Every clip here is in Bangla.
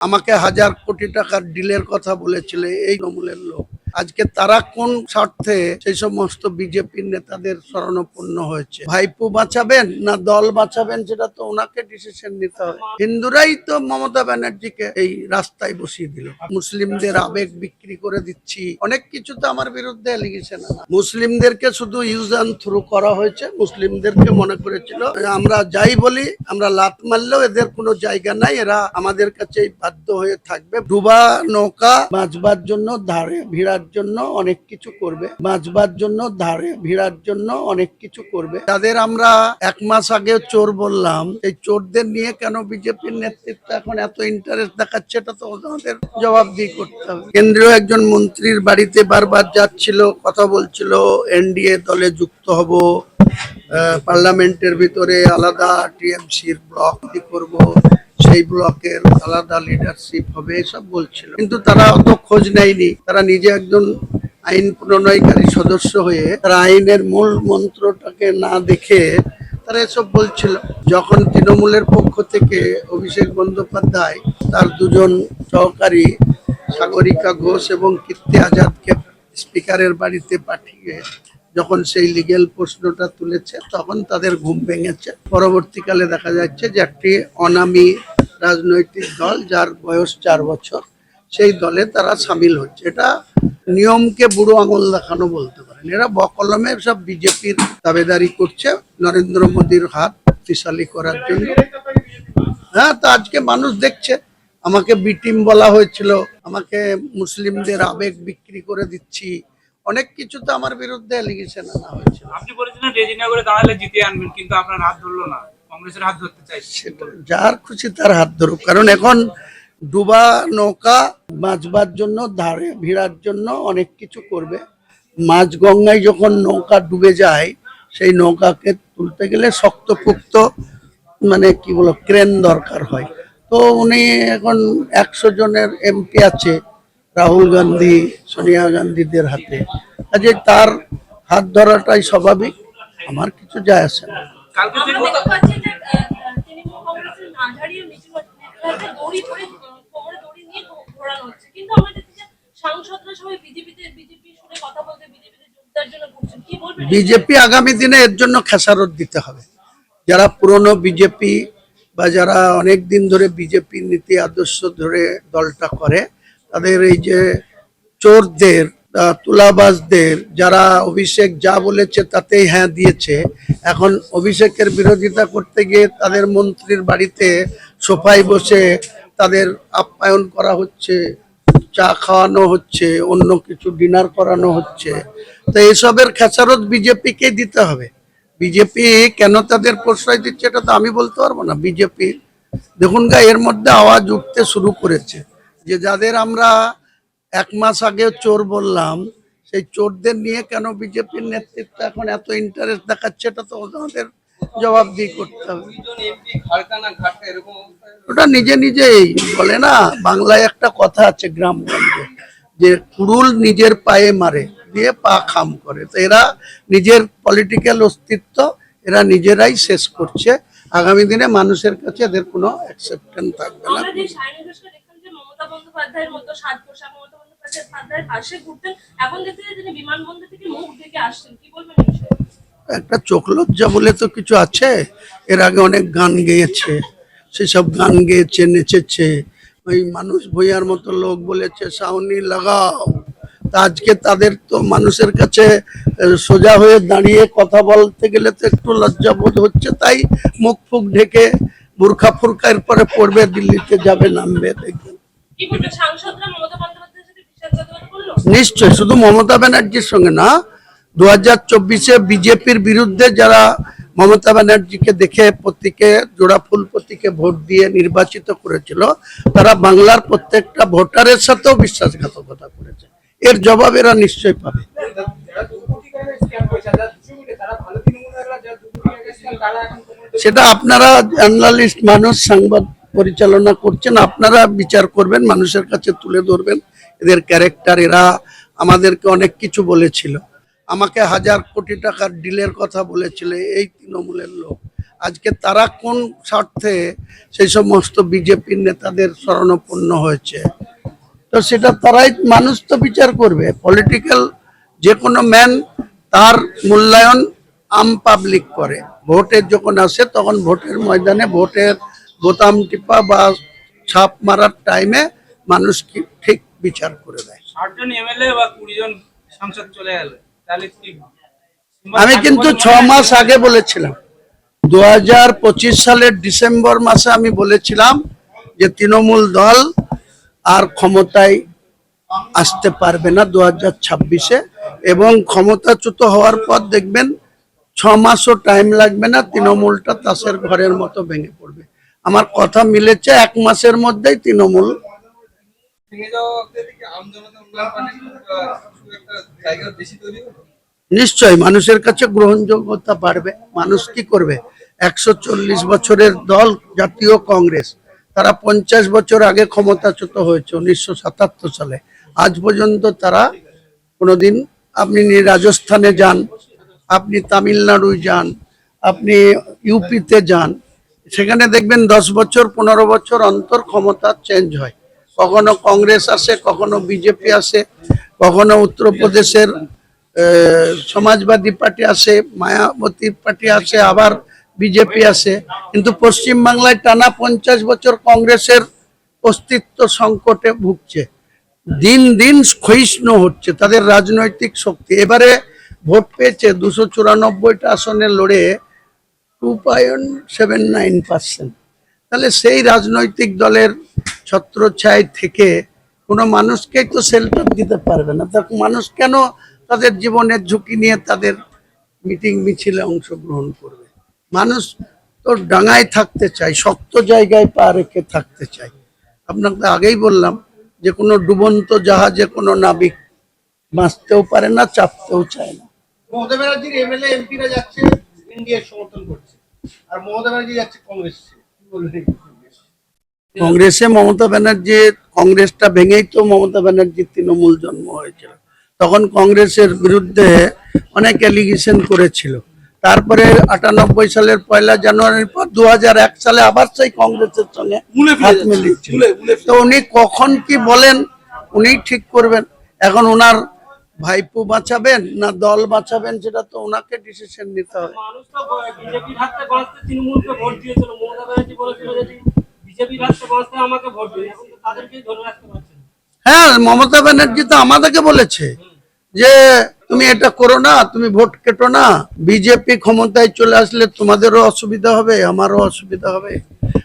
আমাকে হাজার কোটি টাকার ডিলের কথা বলেছিল এই তৃণমূলের লোক। আজকে তারা কোন স্বার্থে সেই সমস্ত বিজেপির নেতাদের শরণাপন্ন হয়েছে? ভাইপো বাঁচাবেন না দল বাঁচাবেন, সেটা তো ওনাকে ডিসিশন নিতে হবে। হিন্দুরাই তো মমতা ব্যানার্জিকে এই রাস্তায় বসিয়ে দিল। মুসলিমদের আবেগ বিক্রি করে দিচ্ছি, অনেক কিছু তো আমার বিরুদ্ধে এলিগেশন আনা। মুসলিমদেরকে শুধু ইউজ অ্যান্ড থ্রু করা হয়েছে। মুসলিমদেরকে মনে করেছিল আমরা যাই বলি, আমরা লাত মারলেও এদের কোনো জায়গা নাই, এরা আমাদের কাছে বাধ্য হয়ে থাকবে। ডুবা নৌকা বাঁচবার জন্য ধারে ভিড়ার জন্য অনেক কিছু করবে, বাঁচবার জন্য ধারে ভিড়ার জন্য অনেক কিছু করবে। তাদের আমরা এক মাস আগে চোর বললাম, এই চোরদের নিয়ে কেন বিজেপির নেতৃত্ব এখন এত ইন্টারেস্ট দেখাচ্ছে, এটা তো ওদের জবাবদিহি করতে হবে। কেন্দ্রীয় একজন মন্ত্রীর বাড়িতে বারবার যাচ্ছিল, কথা বলছিল এনডিএ দলে যুক্ত হব, পার্লামেন্টের ভিতরে আলাদা টিএমসির ব্লক করব, সেই ব্লকের আলাদা লিডারশিপ হবে, এসব বলছিল। কিন্তু তারা অত খোঁজ নেয়নি। তারা নিজে একজন আইন প্রণয়নকারী সদস্য হয়ে তারা আইনের মূল মন্ত্রটাকে না দেখে তারা এসব বলছিল। যখন তৃণমূলের পক্ষ থেকে অভিষেক বন্দ্যোপাধ্যায় তার দুজন সহকারী সাগরিকা ঘোষ এবং কীর্তি আজাদকে স্পিকারের বাড়িতে পাঠিয়ে যখন সেই লিগেল প্রশ্নটা তুলেছে, তখন তাদের ঘুম ভেঙেছে। পরবর্তীকালে দেখা যাচ্ছে যে একটি অনামী রাজনৈতিক দল, যার বয়স 4 বছর, সেই দলে তারা সামিল হচ্ছে। এটা নিয়মকে বুড়ো আঙুল দেখানো বলতে পারেন। এরা বকলমে সব বিজেপির দাবেদারি করছে নরেন্দ্র মোদীর হাত শক্তিশালী করার জন্য। হ্যাঁ, তো আজকে মানুষ দেখছে। আমাকে বি টিম বলা হয়েছিল, আমাকে মুসলিমদের আবেগ বিক্রি করে দিচ্ছি, অনেক কিছু তো আমার বিরুদ্ধে এলিগেশন আনা হয়েছে। আপনি বলেছিলেন রেজিনগরে দাঁড়ালে জিতিয়ে আনবেন, কিন্তু আপনার হাত ধরলো না, কংগ্রেসের হাত ধরতে চাইছে। যার খুশি তার হাত ধরুক, কারণ এখন ডুবা নৌকা বাঁচবার জন্য ধারে ভিড়ার জন্য অনেক কিছু করবে। মাঝ গঙ্গায় যখন নৌকা ডুবে যায়, সেই নৌকাকে তুলতে গেলে শক্তপোক্ত মানে কি বলো ক্রেন দরকার হয়। তো উনি এখন 100 জনের এমপি আছে, রাহুল গান্ধী সোনিয়া গান্ধীদের হাতে, কাজে তার হাত ধরাটাই স্বাভাবিক। আমার কিছু যায় আসে না। বিজেপি আগামী দিনে এর জন্য খেসারত দিতে হবে। যারা পুরনো বিজেপি বা যারা অনেক দিন ধরে বিজেপি নীতি আদর্শ ধরে দলটা করে, তাদের এই যে চোরদের, তুলাবাজদের, যারা অভিষেক যা বলেছে তাতেই হ্যাঁ দিয়েছে, এখন অভিষেকের বিরোধিতা করতে গিয়ে তাদের মন্ত্রীর বাড়িতে সোফায় বসে তাদের আপ্যায়ন করা হচ্ছে, চা খাওয়ানো হচ্ছে, অন্য কিছু ডিনার করানো হচ্ছে। তো এইসবের খেসারত বিজেপিকে দিতে হবে। বিজেপি কেন তাদের প্রশ্রয় দিচ্ছে এটা তো আমি বলতে পারবো না। বিজেপি দেখুন এর মধ্যে আওয়াজ উঠতে শুরু করেছে যে যাদের আমরা এক মাস আগে চোর বললাম, সেই চোরদের নিয়ে কেন বিজেপির নেতৃত্ব এখন এত ইন্টারেস্ট দেখাচ্ছে, এটা তো ওদের জবাবদিহি করতে হবে। ওটা নিজে নিজেই বলে না, বাংলায় একটা কথা আছে গ্রামগঞ্জে, যে কুড়ুল নিজের পায়ে মারে, দিয়ে পা খাম করে। তো এরা নিজের পলিটিক্যাল অস্তিত্ব এরা নিজেরাই শেষ করছে। আগামী দিনে মানুষের কাছে এদের কোনো অ্যাকসেপ্টেন্স থাকবে না। একটা চোখ লজ্জা বলে তো কিছু আছে। এর আগে অনেক গান গেয়েছে, সেসব গান গেয়েছে, নেচেছে। ওই মানুষ ভূঁইয়ার মতো লোক বলেছে সাউনি লাগাও। তা আজকে তাদের তো মানুষের কাছে সোজা হয়ে দাঁড়িয়ে কথা বলতে গেলে তো একটু লজ্জা বোধ হচ্ছে, তাই মুখ ফুক ঢেকে বুরখা ফুরখা এরপরে পড়বে, দিল্লিতে যাবে, নামবে, দেখবেন। নিশ্চয়, শুধু মমতা ব্যানার্জির সঙ্গে না, 2024-এ বিজেপির বিরুদ্ধে যারা মমতা ব্যানার্জিকে দেখে প্রতীকে জোড়া ফুল প্রতীকে ভোট দিয়ে নির্বাচিত করেছিল, তারা বাংলার প্রত্যেকটা ভোটারের সাথেও বিশ্বাসঘাতকতা করেছে। এর জবাব এরা নিশ্চয়ই পাবে। সেটা আপনারা জার্নালিস্ট মানুষ, সংবাদ পরিচালনা করছেন, আপনারা বিচার করবেন, মানুষের কাছে তুলে ধরবেন এদের ক্যারেক্টার। এরা আমাদেরকে অনেক কিছু বলেছিল, আমাকে হাজার কোটি টাকার ডিলের কথা বলেছিল এই তৃণমূলের লোক। আজকে তারা কোন স্বার্থে সেই সমস্ত বিজেপির নেতাদের শরণাপন্ন হয়েছে, তো সেটা তারাই মানুষ তো বিচার করবে। পলিটিক্যাল যে কোনো ম্যান তার মূল্যায়ন আম পাবলিক করে। ভোটের যখন আসে তখন ভোটের ময়দানে ভোটের বোতাম টিপা বা ছাপ মারার টাইমে মানুষ কি ঠিক বিচার করে দেয়। 60 জন এমএলএ বা 20 জন সাংসদ চলে গেল, তাহলে কি আমি কিন্তু 6 মাস আগে বলেছিলাম, 2025 সালের ডিসেম্বর মাসে আমি বলেছিলাম যে তৃণমূল দল আর ক্ষমতায় আসতে পারবে না 2026-এ, এবং ক্ষমতাচ্যুত হওয়ার পর দেখবেন 6 মাসও টাইম লাগবে না, তৃণমূলটা তাসের ঘরের মতো ভেঙে পড়বে। আমার কথা মিলেছে, 1 মাসের মধ্যেই তৃণমূল। নিশ্চয়ই মানুষের কাছে গ্রহণযোগ্যতা বাড়বে। মানুষ কি করবে, 140 বছরের দল জাতীয় কংগ্রেস, তারা 50 বছর আগে ক্ষমতাচ্যুত হয়েছে 1977 সালে। আজ পর্যন্ত তারা কোনোদিন, আপনি রাজস্থানে যান, আপনি তামিলনাড়ু যান, আপনি ইউপিতে যান, সেখানে দেখবেন 10 বছর 15 বছর অন্তর ক্ষমতা চেঞ্জ হয়। কখনো কংগ্রেস আসে, কখনো বিজেপি আসে, কখনো উত্তরপ্রদেশের সমাজবাদী পার্টি আসে, মায়াবতী পার্টি আসে, আবার বিজেপি আসে। কিন্তু পশ্চিমবাংলায় টানা 50 বছর কংগ্রেসের অস্তিত্ব সংকটে ভুগছে, দিন দিন ক্ষয়িষ্ণু হচ্ছে তাদের রাজনৈতিক শক্তি। এবারে ভোট পেয়েছে 294টা আসনে লড়ে 2.79%। তাহলে সেই রাজনৈতিক দলের ছত্রছায়া থেকে কোনো মানুষকেই তো শেল্টার দিতে পারবে না। তা মানুষ কেন তাদের জীবনের ঝুঁকি নিয়ে তাদের মিটিং মিছিলে অংশগ্রহণ করবে? মানুষ তো ডাঙায় থাকতে চায়, শক্ত জায়গায় পা রেখে থাকতে চায়। আপনাকে আগেই বললাম যে কোনো ডুবন্ত জাহাজে কোনো নাবিক বাঁচতেও পারে না, চাপতেও চায় না। মমতা ব্যানার্জির এমএলএ এমপিরা যাচ্ছে ইন্ডিয়ার সমর্থন করছে, আর মমতা ব্যানার্জি যাচ্ছে কংগ্রেসে, কি বলবেন? কংগ্রেসে মমতা ব্যানার্জির, কংগ্রেসটা ভেঙেই তো মমতা ব্যানার্জির তৃণমূল জন্ম হয়েছিল। তখন কংগ্রেসের বিরুদ্ধে অনেক অ্যালিগেশন করেছিল। তারপরে 98 সালের 1 জানুয়ারির পর 2001 সালে আবার সেই কংগ্রেসের সঙ্গে হাত মিলিয়েছিল। তো উনি কখন কি বলেন উনি ঠিক করবেন। এখন ওনার ভাইপো বাঁচাবেন না দল বাঁচাবেন, সেটা তো ওনাকে ডিসিশন নিতে হবে। মানুষ তো বিজেপির হাতে বাঁচতে তৃণমূলকে ভোট দিয়েছিল। মমতা ব্যানার্জি বলেছিল যদি বিজেপির হাতে বাঁচতে আমাকে ভোট দিন, এখন তো তাদেরকেই ধরে রাখতে পারছেন। হ্যাঁ, মমতা ব্যানার্জি তো আমাদেরকে বলেছে যে তুমি এটা করো না, তুমি ভোট কেটো না, বিজেপি ক্ষমতায় চলে আসলে তোমাদেরও অসুবিধা হবে, আমারও অসুবিধা হবে।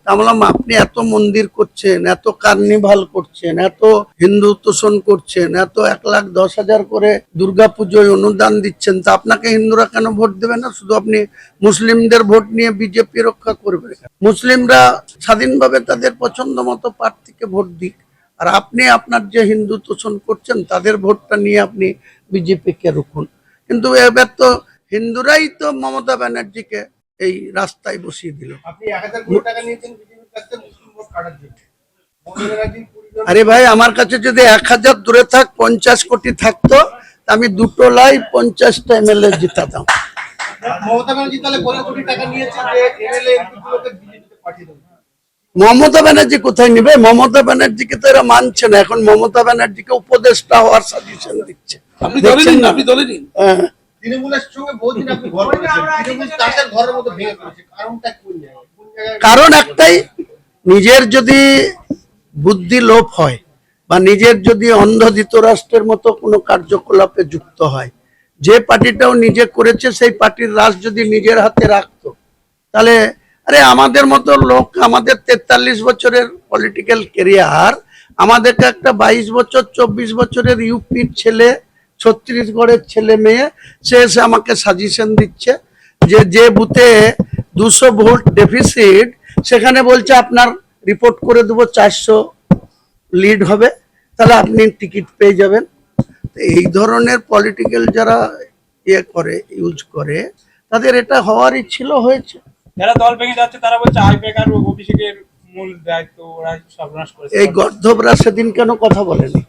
তা বললাম, আপনি এত মন্দির করছেন, এত কার্নিভাল করছেন, এত হিন্দু তোষণ করছেন, এত 1,10,000 করে দুর্গাপুজোয় অনুদান দিচ্ছেন, তা আপনাকে হিন্দুরা কেন ভোট দেবে না? শুধু আপনি মুসলিমদের ভোট নিয়ে বিজেপি রক্ষা করবে? মুসলিমরা স্বাধীনভাবে তাদের পছন্দ মতো প্রার্থীকে ভোট দিক, আর আপনি আপনার যে হিন্দু তোষণ করছেন তাদের ভোটটা নিয়ে আপনি বিজেপিকে রুখুন। কিন্তু এবার তো হিন্দুরাই তো মমতা ব্যানার্জিকে এই রাস্তায় বসিয়ে দিল। আপনি 1000 কোটি টাকা নিয়েছেন বিজেপির কাছ থেকে মুসলিম ভোট কাটার জন্য। মমতা ব্যানার্জির 20 জন আরে ভাই, আমার কাছে যদি 1000 দূরে থাক 50 কোটি থাকতো, তা আমি দুটো লাই 50টা এমএলএ জিতাতাম। মমতা ব্যানার্জি তাহলে কত কোটি টাকা নিয়েছে যে এমএলএ এমপি গুলোকে বিজেপিতে পাঠিয়ে দেবে? মমতা ব্যানার্জি কোথায় নিবে? মমতা ব্যানার্জিকে তো এরা মানছে না। এখন মমতা ব্যানার্জিকে উপদেষ্টা হওয়ার সাজেশন দিচ্ছে। দেখছেন না? হ্যাঁ। তৃণমূলের সঙ্গে বহুদিন আপনি ঘর করেছেন, তৃণমূল তাদের ঘরের মতো ভেঙে পড়েছে, কারণটা কোন জায়গায়? কোন জায়গায়? কারণ একটাই, নিজের যদি বুদ্ধি লোপ হয় বা নিজের যদি অন্ধ ধৃতরাষ্ট্রের মতো কোনো কার্যকলাপে যুক্ত হয়, যে পার্টিটাও নিজে করেছে সেই পার্টির রাজ যদি নিজের হাতে রাখতো, তাহলে আরে আমাদের মতো লোক, আমাদের 43 বছরের পলিটিক্যাল কেরিয়ার, আমাদেরকে একটা 22 বছর 24 বছরের ইউপির ছেলে, ছত্তিশগড়ের ছেলে মেয়ে, সে এসে আমাকে সাজেশন দিচ্ছে যে যে বুথে 200 ভোট ডেফিসিট, সেখানে বলছে আপনার রিপোর্ট করে দেবো 400 লিড হবে, তাহলে আপনি টিকিট পেয়ে যাবেন। তো এই ধরনের পলিটিক্যাল যারা করে, ইউজ করে, তাদের এটা হওয়ারই ছিল, হয়েছে। যারা দল ভেঙে যাচ্ছে তারা বলছে আইপ্যাক আর অভিষেকের মূল দায়িত্ব ওরা সর্বনাশ করেছে। এই গর্ধবরা সেদিন কেন কথা বলেনি?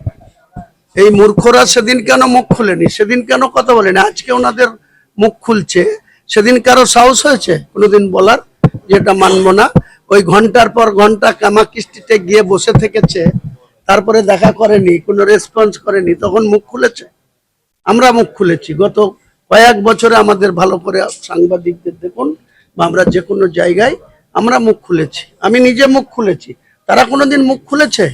এই মূর্খরা সেদিন কেন মুখ খুলেনি? সেদিন কেন কথা বলেনি? আজকে ওনাদের মুখ খুলছে, সেদিন কারো সাহস হয়েছে কোনোদিন বলার? যেটা মানবো না। ওই ঘন্টার পর ঘন্টা কামাকিস্তিতে গিয়ে বসে থেকেছে, তারপরে দেখা করেনি, কোনো রেসপন্স করেনি, তখন মুখ খুলেছে। আমরা মুখ খুলেছি গত কয়েক বছরে, আমাদের ভালো করে সাংবাদিকদের দেখুন বা আমরা যে কোনো জায়গায় আমরা মুখ খুলেছি। আমি নিজে মুখ খুলেছি, তারা কোনোদিন মুখ খুলেছে?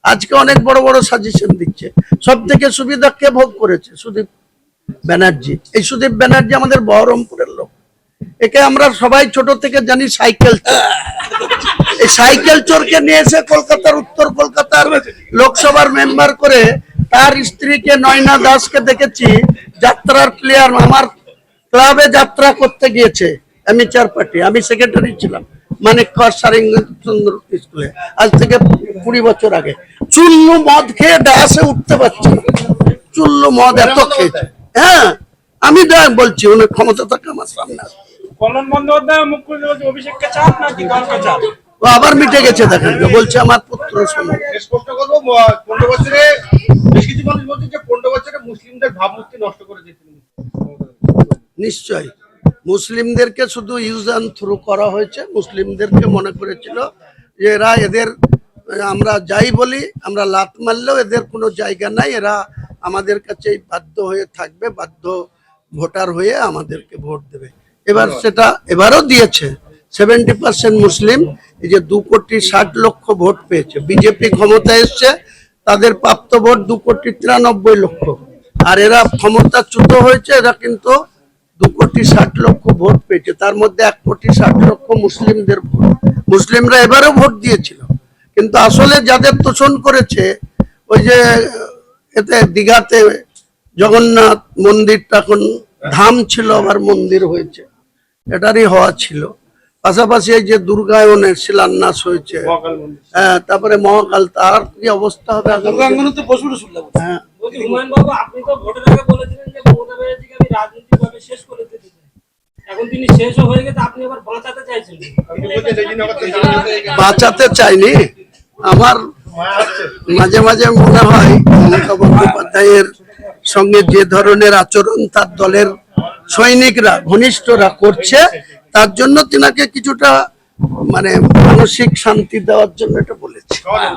আজকে অনেক বড় বড় সাজেশন দিচ্ছে। সব থেকে সুবিধা কে ভোগ করেছে? সুদীপ ব্যানার্জি। এই সুদীপ ব্যানার্জি আমাদের বহরমপুরের লোক, একে আমরা সবাই ছোট থেকে জানি সাইকেল চোর। এই সাইকেল চোরকে নিয়ে এসে কলকাতার, উত্তর কলকাতার লোকসভার মেম্বার করে, তার স্ত্রীকে নয়না দাসকে দেখেছি যাত্রার প্লেয়ার, আমার ক্লাবে যাত্রা করতে গিয়েছে অ্যামেচার পার্টি, আমি সেক্রেটারি ছিলাম মানিকগঞ্জ সারিঙ্গচন্দ্র স্কুলে, আজ থেকে 20 বছর আগে। চুল্লু মদ খেয়ে ডায়াসে উঠতে পারছে না, চুল্লু মদ এত খেয়েছে। হ্যাঁ, আমি বলছি উনি ক্ষমতা থাকে আমার সামনে আসবে। কল্যাণ বন্দ্যোপাধ্যায় মুখ খুলে বলছে অভিষেককে চাপ নাকি দলকে চাপ? ও আবার মিটে গেছে, দেখেন বলছে আমার পুত্র সমান। স্পষ্ট করবো, 15 বছরে বেশ কিছু মানুষ বলছে যে 15 বছরে মুসলিমদের ভাবমূর্তি নষ্ট করেছে তিনি। নিশ্চয় মুসলিমদেরকে শুধু ইউজ অ্যান্ড থ্রু করা হয়েছে। মুসলিমদেরকে মনে করেছিল যে এরা, এদের আমরা যাই বলি, আমরা লাত মারলেও এদের কোনো জায়গা নাই, এরা আমাদের কাছে বাধ্য হয়ে থাকবে, বাধ্য ভোটার হয়ে আমাদেরকে ভোট দেবে। এবার সেটা এবারও দিয়েছে। 70% মুসলিম, এই যে 2,60,00,000 ভোট পেয়েছে। বিজেপি ক্ষমতায় এসছে, তাদের প্রাপ্ত ভোট 2,93,00,000, আর এরা ক্ষমতাচ্যুত হয়েছে, এরা কিন্তু 2,60,00,000 ভোট পেয়েছে। তার মধ্যে 1,60,00,000 মুসলিমদের ভোট। মুসলিমরা এবারও ভোট দিয়েছিল, কিন্তু আসলে যাদের তোষণ করেছে, ওই যে এতে দীঘাতে জগন্নাথ মন্দিরটা এখন ধাম ছিল, আবার মন্দির হয়েছে, এটারই হওয়া ছিল। পাশাপাশি এই যে দুর্গায়নের শিলান্যাস হয়েছে, হ্যাঁ, তারপরে মহাকাল, তার কি অবস্থা হবে? হ্যাঁ, বলছি হুমায়ুন বাবু, আপনি তো ভোটের আগে বলেছিলেন যে মমতা ব্যানার্জিকে আমি রাজনৈতিকভাবে শেষ করে দিতে চাই। এখন তিনি শেষও হয়ে গেছে, আপনি আবার বাঁচাতে চাইছেন। বাঁচাতে চাইনি, আমার মাঝে মাঝে মনে হয় মমতা বন্দ্যোপাধ্যায়ের সঙ্গে যে ধরনের আচরণ তার দলের সৈনিকরা, ঘনিষ্ঠরা করছে, তার জন্য তিনাকে কিছুটা মানে মানসিক শান্তি দেওয়ার জন্য এটা বলেছে।